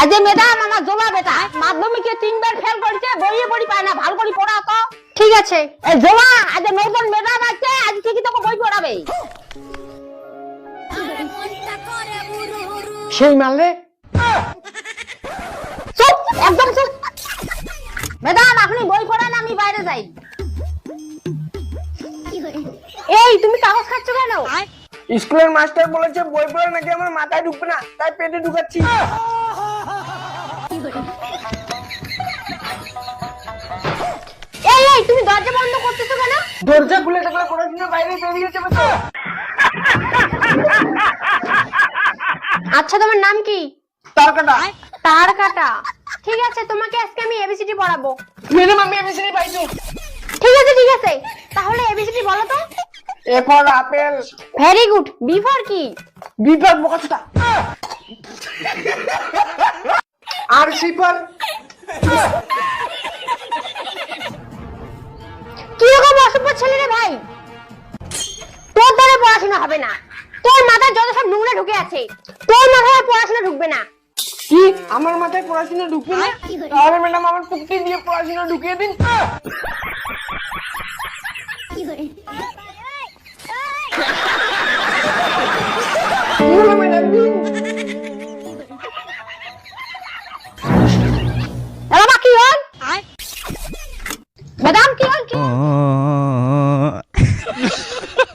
আজ ম্যাডাম আমার জোলা বেটা মাধ্যমিকে 3 বার ফেল করেছে, বইয়ে পড়ি পায় না, ভালো করে পড়া তো। ঠিক আছে। এই জোলা আজ নতুন ম্যাডাম আছে, আজ ঠিকই তোকে বই পড়াবে। সেই মারলে চুপ, একদম চুপ। ম্যাডাম আপনি বই পড়ান, আমি বাইরে যাই। এই তুমি কাগজ খাচ্ছ কেন? স্কুলের মাস্টার বলেছে বই পড়া নাকি আমার মাথায় ঢুকবে না, তাই পেটে ঢুকাচ্ছি। এই এই তুমি দরজা বন্ধ করতেছো কেন? দরজা খুলে থাকলে পড়াশোনা বাইরে বেরিয়ে যাবে তো। আচ্ছা তোমার নাম কি? তার কাটা। তার কাটা। ঠিক আছে, তোমাকে আজকে আমি এবিসিডি পড়াবো। ম্যাডাম আমি এবিসিডি পাইছি। ঠিক আছে ঠিক আছে, তাহলে এবিসিডি বলো তো। A for apple. Very good. B for কি? বি ফর বোকাচোদা। আর সি ফর কি রকম অসভ্য ছেলে রে ভাই, তোর দ্বারা পড়াশোনা হবে না। তোর মাথায় যত সব নোংরা ঢুকে আছে, তোর মাথায় পড়াশোনা ঢুকবে না। কি আমার মাথায় পড়াশোনা ঢুকবে না? তাহলে ম্যাডাম আমার পুটকি দিয়ে পড়াশোনা ঢুকিয়ে দিন।